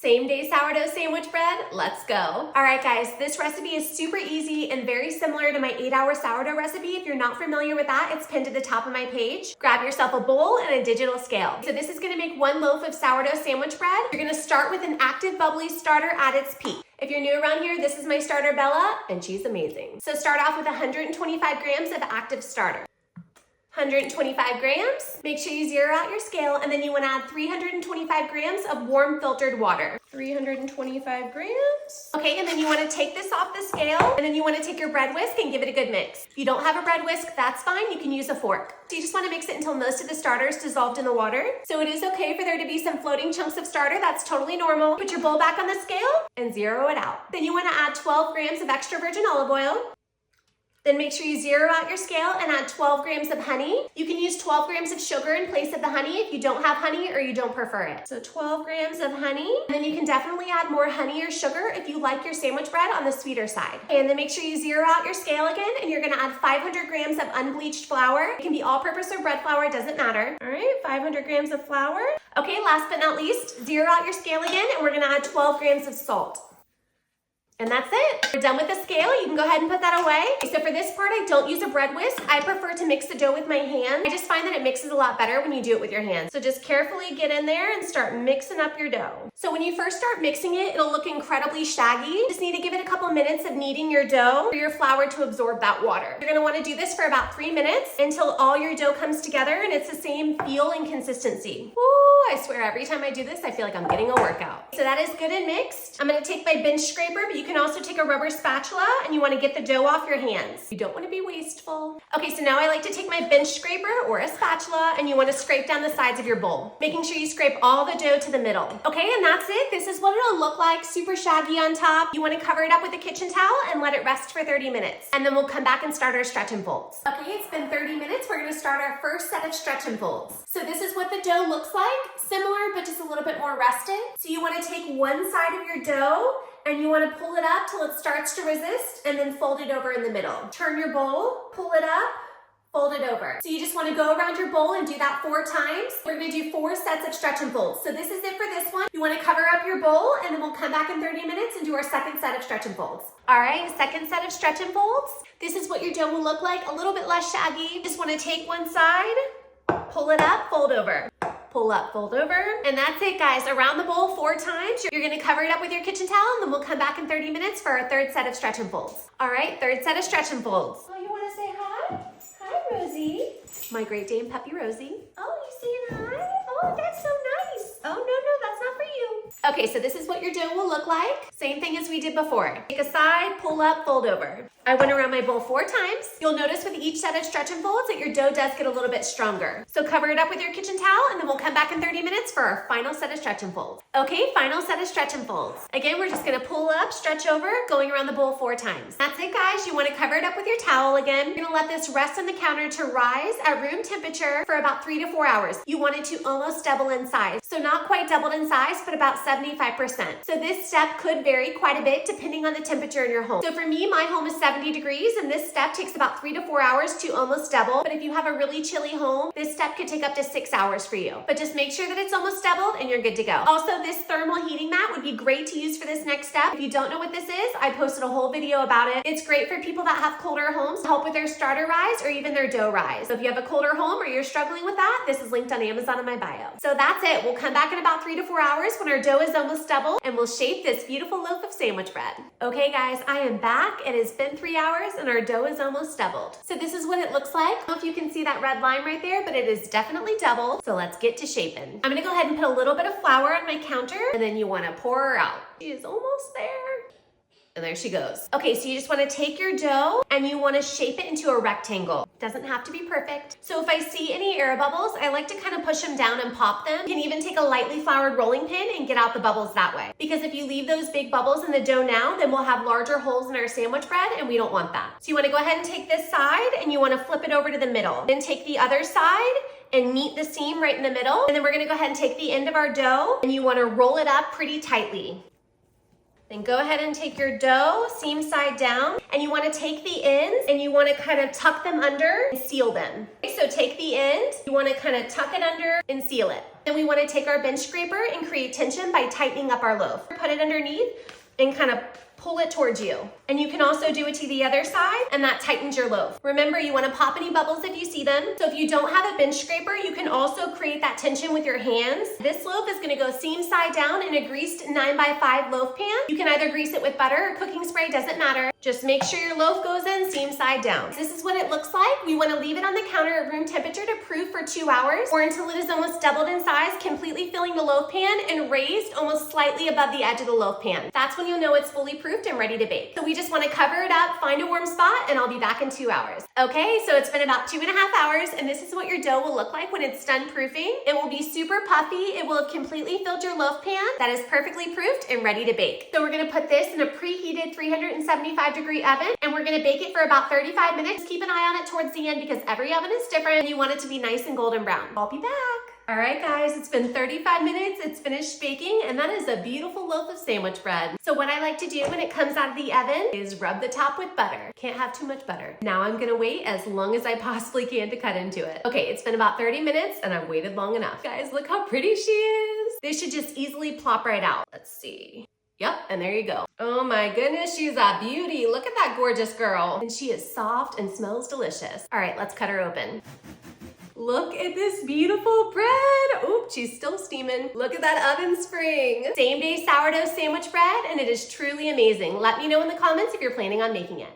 Same day sourdough sandwich bread, let's go. All right guys, this recipe is super easy and very similar to my 8-hour sourdough recipe. If you're not familiar with that, it's pinned at the top of my page. Grab yourself a bowl and a digital scale. So this is gonna make 1 loaf of sourdough sandwich bread. You're gonna start with an active bubbly starter at its peak. If you're new around here, this is my starter Bella, and she's amazing. So start off with 125 grams of active starter. 125 grams. Make sure you zero out your scale, and then you want to add 325 grams of warm filtered water. 325 grams. Okay, and then you want to take this off the scale, and then you want to take your bread whisk and give it a good mix. If you don't have a bread whisk, that's fine. You can use a fork. So you just want to mix it until most of the starter is dissolved in the water. So it is okay for there to be some floating chunks of starter. That's totally normal. Put your bowl back on the scale and zero it out. Then you want to add 12 grams of extra virgin olive oil. Then make sure you zero out your scale and add 12 grams of honey. You can use 12 grams of sugar in place of the honey if you don't have honey or you don't prefer it. So 12 grams of honey. And then you can definitely add more honey or sugar if you like your sandwich bread on the sweeter side. And then make sure you zero out your scale again, and you're gonna add 500 grams of unbleached flour. It can be all-purpose or bread flour, it doesn't matter. All right, 500 grams of flour. Okay, last but not least, zero out your scale again, and we're gonna add 12 grams of salt. And that's it. We're done with the scale. You can go ahead and put that away. So for this part, I don't use a bread whisk. I prefer to mix the dough with my hand. I just find that it mixes a lot better when you do it with your hands. So just carefully get in there and start mixing up your dough. So when you first start mixing it, it'll look incredibly shaggy. You just need to give it a couple minutes of kneading your dough for your flour to absorb that water. You're gonna wanna do this for about 3 minutes until all your dough comes together and it's the same feel and consistency. Woo, I swear every time I do this, I feel like I'm getting a workout. So that is good and mixed. I'm gonna take my bench scraper, but you can also take a rubber spatula, and you want to get the dough off your hands. You don't want to be wasteful. Okay, so now I like to take my bench scraper or a spatula, and you want to scrape down the sides of your bowl, making sure you scrape all the dough to the middle. Okay, and that's it. This is what it'll look like, super shaggy on top. You want to cover it up with a kitchen towel and let it rest for 30 minutes. And then we'll come back and start our stretch and folds. Okay, it's been 30 minutes. We're going to start our first set of stretch and folds. So this is what the dough looks like, similar, but just a little bit more rested. So you want to take one side of your dough and you want to pull it up till it starts to resist, and then fold it over in the middle. Turn your bowl, pull it up, fold it over. So you just want to go around your bowl and do that 4 times. We're going to do 4 sets of stretch and folds. So this is it for this one. You want to cover up your bowl, and then we'll come back in 30 minutes and do our second set of stretch and folds. All right, second set of stretch and folds. This is what your dough will look like, a little bit less shaggy. You just want to take one side, pull it up, fold over. Pull up, fold over, and that's it, guys. Around the bowl 4 times. You're gonna cover it up with your kitchen towel, and then we'll come back in 30 minutes for our third set of stretch and folds. All right, third set of stretch and folds. Oh, you wanna say hi? Hi, Rosie. My Great Dane puppy, Rosie. Oh, you saying hi? Oh, that's so nice. Oh, no, that's not for you. Okay, so this is what your dough will look like. Same thing as we did before. Take a side, pull up, fold over. I went around my bowl 4 times. You'll notice with each set of stretch and folds that your dough does get a little bit stronger. So cover it up with your kitchen towel, and then we'll come back in 30 minutes for our final set of stretch and folds. Okay, final set of stretch and folds. Again, we're just gonna pull up, stretch over, going around the bowl 4 times. That's it, guys. You wanna cover it up with your towel again. You're gonna let this rest on the counter to rise at room temperature for about 3 to 4 hours. You want it to almost double in size. So not quite doubled in size, but about 75%. So this step could vary quite a bit depending on the temperature in your home. So for me, my home is 70 degrees, and this step takes about 3 to 4 hours to almost double. But if you have a really chilly home, this step could take up to 6 hours for you. But just make sure that it's almost doubled and you're good to go. Also, this thermal heating mat would be great to use for this next step. If you don't know what this is, I posted a whole video about it. It's great for people that have colder homes to help with their starter rise or even their dough rise. So if you have a colder home or you're struggling with that, this is linked on Amazon in my bio. So that's it. We'll come back in about 3 to 4 hours when our dough is almost doubled, and we'll shape this beautiful loaf of sandwich bread. Okay, guys, I am back. It has been 3 hours and our dough is almost doubled. So this is what it looks like. I don't know if you can see that red line right there, but it is definitely doubled. So let's get to shaping. I'm gonna go ahead and put a little bit of flour on my counter, and then you wanna pour her out. She is almost there. And there she goes. Okay, so you just wanna take your dough and you wanna shape it into a rectangle. Doesn't have to be perfect. So if I see any air bubbles, I like to kind of push them down and pop them. You can even take a lightly floured rolling pin and get out the bubbles that way. Because if you leave those big bubbles in the dough now, then we'll have larger holes in our sandwich bread, and we don't want that. So you wanna go ahead and take this side and you wanna flip it over to the middle. Then take the other side and meet the seam right in the middle. And then we're gonna go ahead and take the end of our dough and you wanna roll it up pretty tightly. Then go ahead and take your dough, seam side down, and you wanna take the ends and you wanna kind of tuck them under and seal them. Okay, so take the end, you wanna kind of tuck it under and seal it. Then we wanna take our bench scraper and create tension by tightening up our loaf. Put it underneath and kind of pull it towards you. And you can also do it to the other side, and that tightens your loaf. Remember, you wanna pop any bubbles if you see them. So if you don't have a bench scraper, you can also create that tension with your hands. This loaf is gonna go seam side down in a greased 9x5 loaf pan. You can either grease it with butter or cooking spray, doesn't matter. Just make sure your loaf goes in seam side down. This is what it looks like. We wanna leave it on the counter at room temperature to proof for 2 hours or until it is almost doubled in size, completely filling the loaf pan and raised almost slightly above the edge of the loaf pan. That's when you'll know it's fully proofed and ready to bake. So we just wanna cover it up, find a warm spot, and I'll be back in 2 hours. Okay, so it's been about 2.5 hours, and this is what your dough will look like when it's done proofing. It will be super puffy. It will have completely filled your loaf pan. That is perfectly proofed and ready to bake. So we're gonna put this in a preheated 375-degree oven, and we're gonna bake it for about 35 minutes. Keep an eye on it towards the end because every oven is different, and you want it to be nice and golden brown. I'll be back. All right, guys, it's been 35 minutes. It's finished baking, and that is a beautiful loaf of sandwich bread. So what I like to do when it comes out of the oven is rub the top with butter. Can't have too much butter. Now I'm gonna wait as long as I possibly can to cut into it. Okay, it's been about 30 minutes, and I've waited long enough. Guys, look how pretty she is. This should just easily plop right out. Let's see. Yep, and there you go. Oh my goodness, she's a beauty. Look at that gorgeous girl. And she is soft and smells delicious. All right, let's cut her open. Look at this beautiful bread. Oop, she's still steaming. Look at that oven spring. Same day sourdough sandwich bread, and it is truly amazing. Let me know in the comments if you're planning on making it.